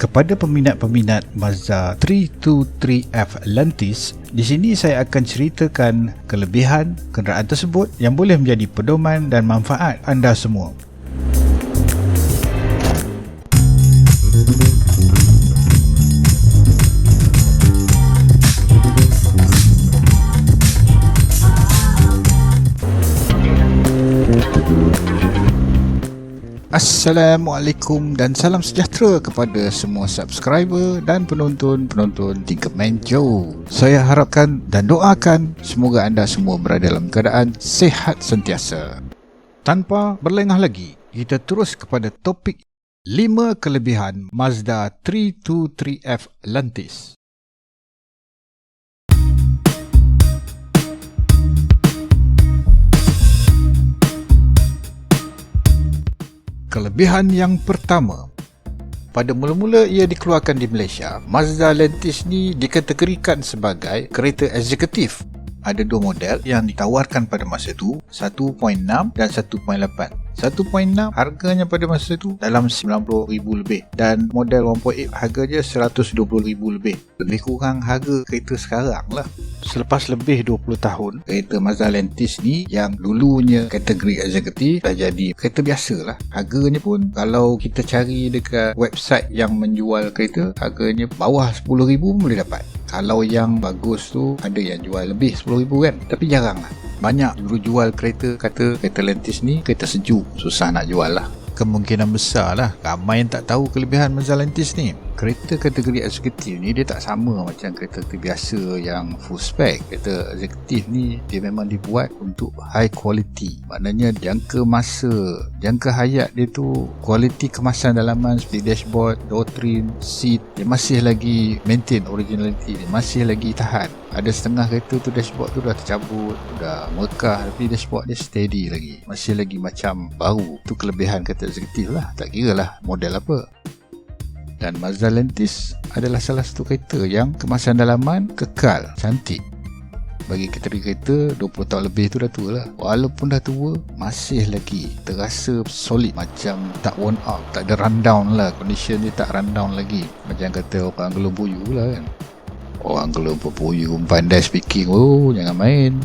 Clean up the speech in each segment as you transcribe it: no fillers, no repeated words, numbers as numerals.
Kepada peminat-peminat Mazda 323F Lantis, di sini saya akan ceritakan kelebihan kenderaan tersebut yang boleh menjadi pedoman dan manfaat anda semua. Assalamualaikum dan salam sejahtera kepada semua subscriber dan penonton-penonton Tinkerman Joe. Saya harapkan dan doakan semoga anda semua berada dalam keadaan sihat sentiasa. Tanpa berlengah lagi, kita terus kepada topik 5 kelebihan Mazda 323F Lantis. Kelebihan yang pertama, pada mula-mula ia dikeluarkan di Malaysia, Mazda Lantis ni dikategorikan sebagai kereta eksekutif. Ada dua model yang ditawarkan pada masa itu, 1.6 dan 1.8. 1.6 harganya pada masa itu dalam RM90,000 lebih dan model 1.8 harga dia RM120,000 lebih. Lebih kurang harga kereta sekarang lah. Selepas lebih 20 tahun, kereta Mazda Lantis ni yang dulunya kategori eksekutif dah jadi kereta biasa lah. Harganya pun kalau kita cari dekat website yang menjual kereta, harganya bawah RM10,000 pun boleh dapat. Kalau yang bagus tu ada yang jual lebih RM10,000 kan, tapi jarang lah. Banyak dulu jual kereta, kata kereta Lantis ni kereta sejuk, susah nak jual lah. Kemungkinan besar lah ramai yang tak tahu kelebihan Mazda Lantis ni. Kereta kategori eksekutif ni dia tak sama macam kereta biasa yang full spec. Kereta eksekutif ni dia memang dibuat untuk high quality. Maknanya jangka hayat dia tu, kualiti kemasan dalaman seperti dashboard, door trim, seat, dia masih lagi maintain originality, dia masih lagi tahan. Ada setengah kereta tu dashboard tu dah tercabut, dah mekah, tapi dashboard dia steady lagi, masih lagi macam baru. Tu kelebihan kereta eksekutif lah, tak kira lah model apa. Dan Mazda Lantis adalah salah satu kereta yang kemasan dalaman kekal, cantik. Bagi kategori kereta 20 tahun lebih tu dah tua lah. Walaupun dah tua, masih lagi terasa solid, macam tak worn out, tak ada rundown lah. Condition dia tak rundown lagi. Macam kata orang Gelomboyu lah kan. Orang Gelomboyu pandai speaking, jangan main.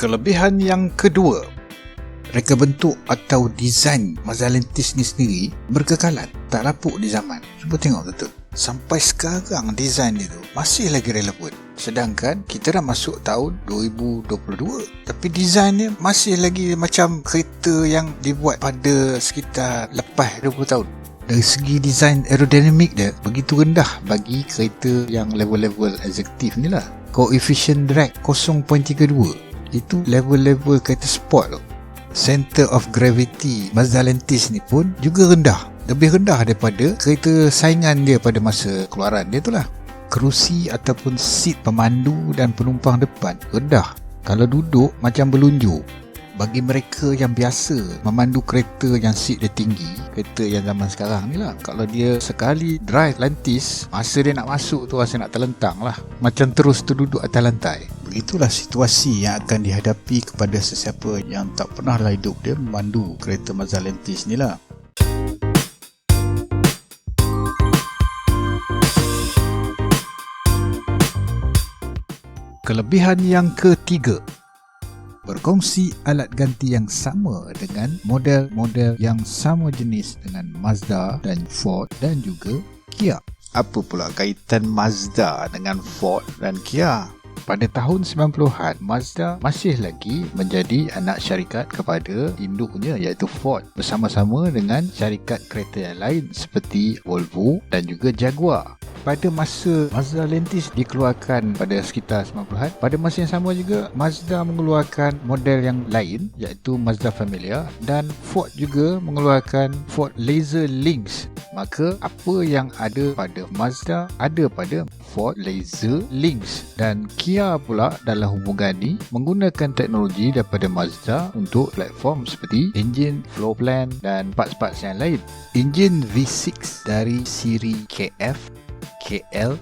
Kelebihan yang kedua, reka bentuk atau desain Mazda Lantis ni sendiri berkekalan, tak lapuk di zaman. Cuba tengok betul, sampai sekarang desain dia tu masih lagi relevan. Sedangkan kita dah masuk tahun 2022, tapi desainnya masih lagi macam kereta yang dibuat pada sekitar lepas 20 tahun. Dari segi desain aerodinamik dia begitu rendah bagi kereta yang level-level eksekutif ni lah. Koefisien drag 0.32, itu level-level kereta sport tu. Center of gravity Mazda Lantis ni pun juga rendah, lebih rendah daripada kereta saingan dia pada masa keluaran dia tu lah. Kerusi ataupun seat pemandu dan penumpang depan rendah, kalau duduk macam berlunjuk. Bagi mereka yang biasa memandu kereta yang seat dia tinggi, kereta yang zaman sekarang ni lah, kalau dia sekali drive Lantis, masa dia nak masuk tu rasa nak terlentang lah, macam terus terduduk atas lantai. Begitulah situasi yang akan dihadapi kepada sesiapa yang tak pernah lah hidup dia memandu kereta Mazda Lantis ni lah. Kelebihan yang ketiga, berkongsi alat ganti yang sama dengan model-model yang sama jenis dengan Mazda dan Ford dan juga Kia. Apa pula kaitan Mazda dengan Ford dan Kia? Pada tahun 90-an, Mazda masih lagi menjadi anak syarikat kepada induknya iaitu Ford, bersama-sama dengan syarikat kereta yang lain seperti Volvo dan juga Jaguar. Pada masa Mazda Lantis dikeluarkan pada sekitar 90-an, pada masa yang sama juga Mazda mengeluarkan model yang lain iaitu Mazda Familia, dan Ford juga mengeluarkan Ford Laser Lynx. Maka apa yang ada pada Mazda ada pada Ford Laser Lynx, dan Kia pula dalam hubungan ni menggunakan teknologi daripada Mazda untuk platform seperti enjin, floor plan dan parts-parts yang lain. Enjin V6 dari siri KF, KL,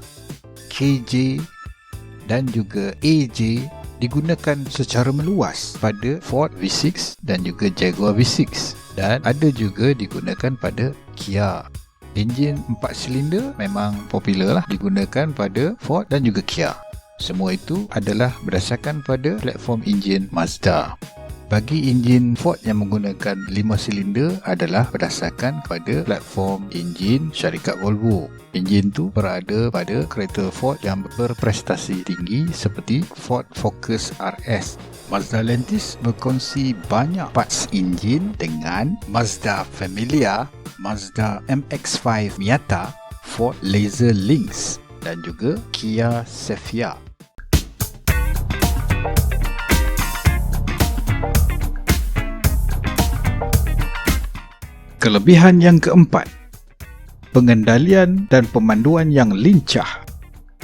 KJ dan juga AJ digunakan secara meluas pada Ford V6 dan juga Jaguar V6, dan ada juga digunakan pada Kia. Enjin 4 silinder memang popular lah digunakan pada Ford dan juga Kia. Semua itu adalah berdasarkan pada platform enjin Mazda. Bagi enjin Ford yang menggunakan 5 silinder adalah berdasarkan pada platform enjin syarikat Volvo. Enjin tu berada pada kereta Ford yang berprestasi tinggi seperti Ford Focus RS. Mazda Lantis berkongsi banyak parts enjin dengan Mazda Familia, Mazda MX-5 Miata, Ford Laser Lynx dan juga Kia Cephia. Kelebihan yang keempat, pengendalian dan pemanduan yang lincah.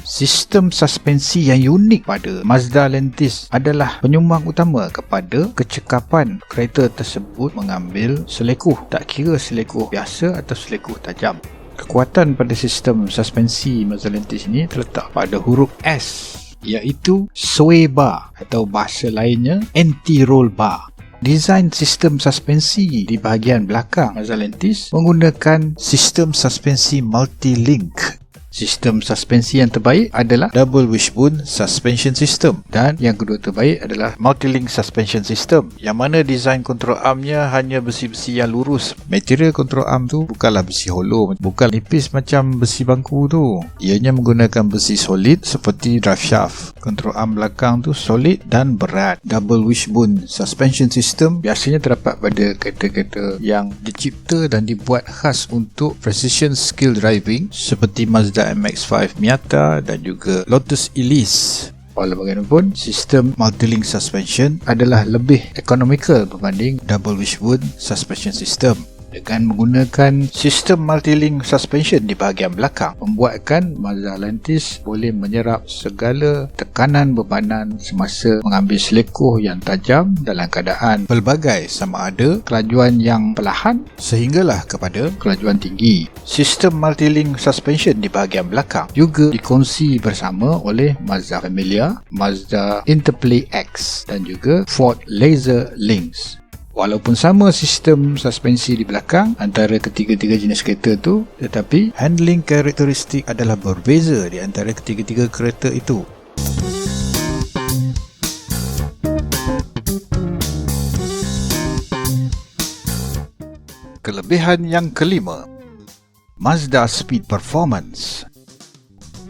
Sistem suspensi yang unik pada Mazda Lantis adalah penyumbang utama kepada kecekapan kereta tersebut mengambil selekuh, tak kira selekuh biasa atau selekuh tajam. Kekuatan pada sistem suspensi Mazda Lantis ini terletak pada huruf S, iaitu sway bar atau bahasa lainnya anti-roll bar. Desain sistem suspensi di bahagian belakang Mazda Lantis menggunakan sistem suspensi multi-link. Sistem suspensi yang terbaik adalah Double Wishbone Suspension System dan yang kedua terbaik adalah Multi-Link Suspension System, yang mana desain kontrol armnya hanya besi-besi yang lurus. Material kontrol arm tu bukanlah besi hollow, bukan nipis macam besi bangku tu. Ianya menggunakan besi solid seperti drive shaft. Kontrol arm belakang tu solid dan berat. Double Wishbone Suspension System biasanya terdapat pada kereta-kereta yang dicipta dan dibuat khas untuk precision skill driving seperti Mazda MX-5 Miata dan juga Lotus Elise. Walau bagaimanapun, sistem multi-link suspension adalah lebih ekonomikal berbanding double wishbone suspension system. Dengan menggunakan sistem multi-link suspension di bahagian belakang, membuatkan Mazda Lantis boleh menyerap segala tekanan bebanan semasa mengambil selekuh yang tajam dalam keadaan pelbagai, sama ada kelajuan yang perlahan sehinggalah kepada kelajuan tinggi. Sistem multi-link suspension di bahagian belakang juga dikongsi bersama oleh Mazda Familia, Mazda Interplay X dan juga Ford Laser Lynx. Walaupun sama sistem suspensi di belakang antara ketiga-tiga jenis kereta tu, tetapi handling karakteristik adalah berbeza di antara ketiga-tiga kereta itu. Kelebihan yang kelima, Mazda Speed Performance.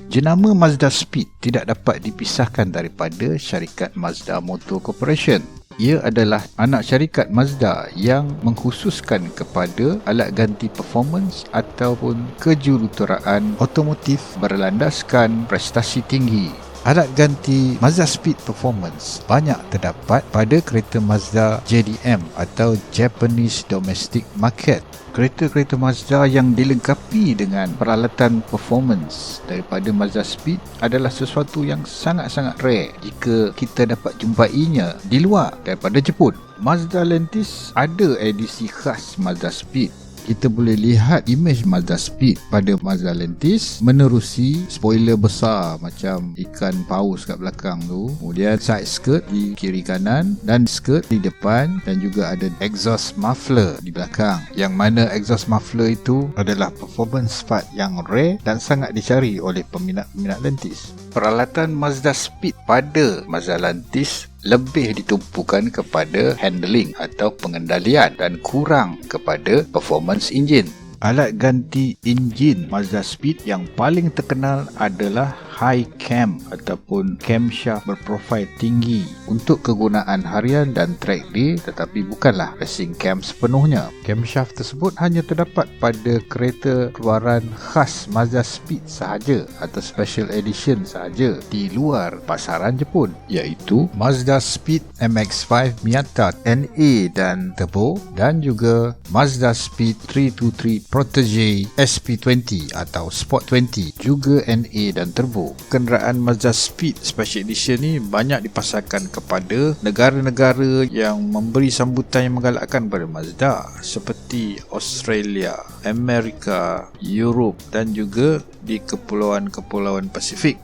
Jenama Mazda Speed tidak dapat dipisahkan daripada syarikat Mazda Motor Corporation. Ia adalah anak syarikat Mazda yang mengkhususkan kepada alat ganti performance ataupun kejuruteraan otomotif berlandaskan prestasi tinggi. Alat ganti Mazda Speed Performance banyak terdapat pada kereta Mazda JDM atau Japanese Domestic Market. Kereta-kereta Mazda yang dilengkapi dengan peralatan performance daripada Mazda Speed adalah sesuatu yang sangat-sangat rare jika kita dapat jumpainya di luar daripada Jepun. Mazda Lantis ada edisi khas Mazda Speed. Kita boleh lihat imej Mazda Speed pada Mazda Lantis menerusi spoiler besar macam ikan paus kat belakang tu, kemudian side skirt di kiri kanan dan skirt di depan, dan juga ada exhaust muffler di belakang, yang mana exhaust muffler itu adalah performance part yang rare dan sangat dicari oleh peminat-peminat Lantis. Peralatan Mazda Speed pada Mazda Lantis lebih ditumpukan kepada handling atau pengendalian dan kurang kepada performance enjin. Alat ganti enjin Mazda Speed yang paling terkenal adalah high cam ataupun camshaft berprofil tinggi untuk kegunaan harian dan track day, tetapi bukanlah racing cam sepenuhnya. Camshaft tersebut hanya terdapat pada kereta keluaran khas Mazda Speed sahaja atau special edition sahaja di luar pasaran Jepun, iaitu Mazda Speed MX-5 Miata NA dan Turbo dan juga Mazda Speed 323 Protege SP20 atau Sport 20 juga NA dan Turbo. Kenderaan Mazda Speed Special Edition ni banyak dipasarkan kepada negara-negara yang memberi sambutan yang menggalakkan pada Mazda seperti Australia, Amerika, Europe dan juga di kepulauan-kepulauan Pasifik.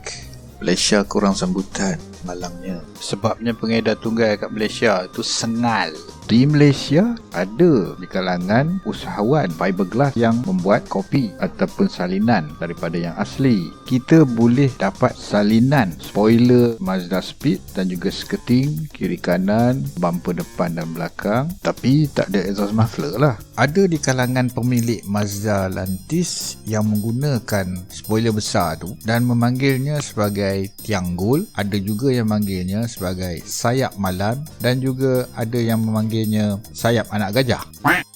Malaysia kurang sambutan. malangnya. Sebabnya pengedar tunggal kat Malaysia tu sengal. Di Malaysia ada di kalangan usahawan fiberglass yang membuat kopi ataupun salinan daripada yang asli. Kita boleh dapat salinan spoiler Mazda Speed dan juga skirting kiri kanan, bumper depan dan belakang, tapi tak ada exhaust muffler lah. Ada di kalangan pemilik Mazda Lantis yang menggunakan spoiler besar tu dan memanggilnya sebagai tiang gol. Ada juga yang memanggilnya sebagai sayap malam dan juga ada yang memanggilnya sayap anak gajah.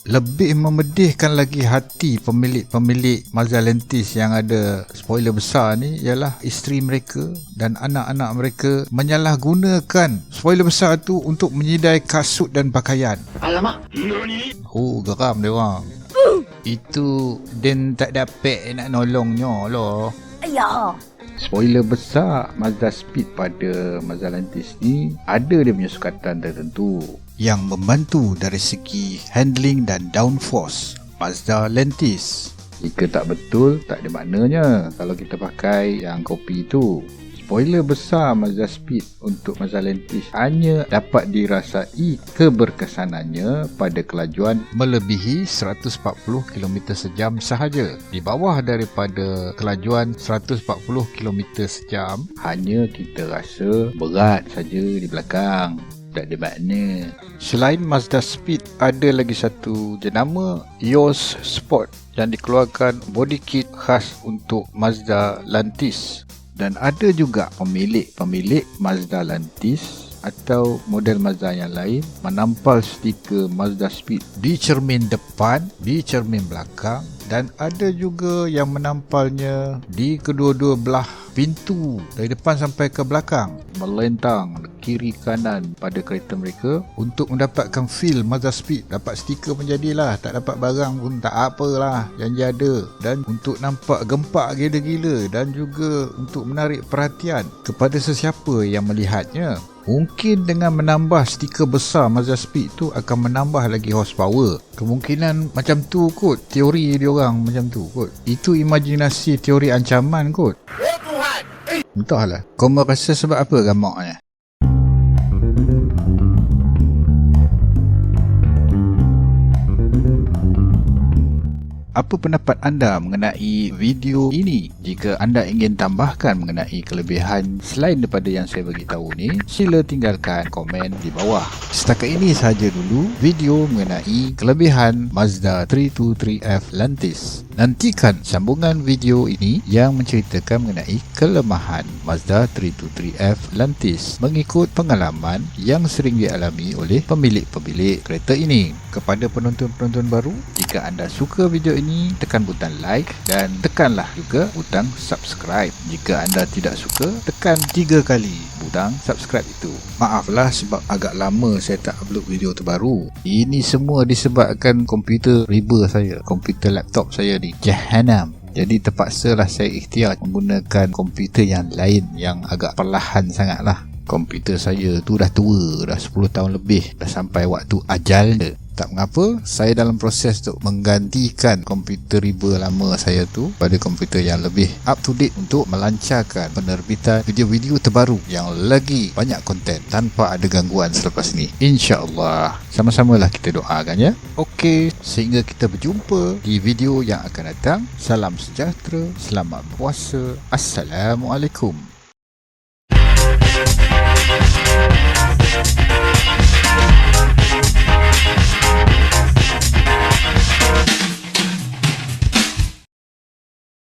Lebih memedihkan lagi hati pemilik-pemilik Mazda Lantis yang ada spoiler besar ni ialah isteri mereka dan anak-anak mereka menyalahgunakan spoiler besar tu untuk menyidai kasut dan pakaian. Alamak. Oh, geram dia orang. Itu Dan tak dapat nak nolongnya lah. Ayah. Spoiler besar Mazda Speed pada Mazda Lantis ni ada dia punya sukatan tertentu yang membantu dari segi handling dan downforce Mazda Lantis. Jika tak betul, tak ada maknanya kalau kita pakai yang kopi tu. Spoiler besar Mazda Speed untuk Mazda Lantis hanya dapat dirasai keberkesanannya pada kelajuan melebihi 140 km sejam sahaja. Di bawah daripada kelajuan 140 km sejam, hanya kita rasa berat saja di belakang. Tak ada makna. Selain Mazda Speed, ada lagi satu jenama EOS Sport yang dikeluarkan body kit khas untuk Mazda Lantis. Dan ada juga pemilik Mazda Lantis atau model Mazda yang lain menampal stiker Mazda Speed di cermin depan, di cermin belakang, dan ada juga yang menampalnya di kedua-dua belah pintu dari depan sampai ke belakang, melentang kiri kanan pada kereta mereka untuk mendapatkan feel Mazda Speed. Dapat stiker pun jadilah, tak dapat barang pun tak apalah, janji ada. Dan untuk nampak gempak gila-gila dan juga untuk menarik perhatian kepada sesiapa yang melihatnya. Mungkin dengan menambah stiker besar Mazda Speed tu akan menambah lagi horsepower. Kemungkinan macam tu kot, teori diorang macam tu kot. Itu imajinasi teori ancaman kot. Entahlah. Kau merasa sebab apa gamaknya? Apa pendapat anda mengenai video ini? Jika anda ingin tambahkan mengenai kelebihan selain daripada yang saya bagi tahu ni, sila tinggalkan komen di bawah. Setakat ini sahaja dulu video mengenai kelebihan Mazda 323F Lantis. Nantikan sambungan video ini yang menceritakan mengenai kelemahan Mazda 323F Lantis mengikut pengalaman yang sering dialami oleh pemilik-pemilik kereta ini. Kepada penonton-penonton baru, jika anda suka video ini, tekan butang like dan tekanlah juga butang subscribe. Jika anda tidak suka, tekan 3 kali butang subscribe itu. Maaflah sebab agak lama saya tak upload video terbaru. Ini semua disebabkan komputer riba saya, komputer laptop saya ni jahanam. Jadi terpaksalah saya ikhtiar menggunakan komputer yang lain yang agak perlahan sangat lah. Komputer saya tu dah tua, dah 10 tahun lebih, dah sampai waktu ajal dia. Tak mengapa, saya dalam proses untuk menggantikan komputer riba lama saya tu pada komputer yang lebih up to date untuk melancarkan penerbitan video-video terbaru yang lagi banyak konten tanpa ada gangguan selepas ni. InsyaAllah. Sama-samalah kita doakan ya. Okey, sehingga kita berjumpa di video yang akan datang. Salam sejahtera, selamat puasa. Assalamualaikum.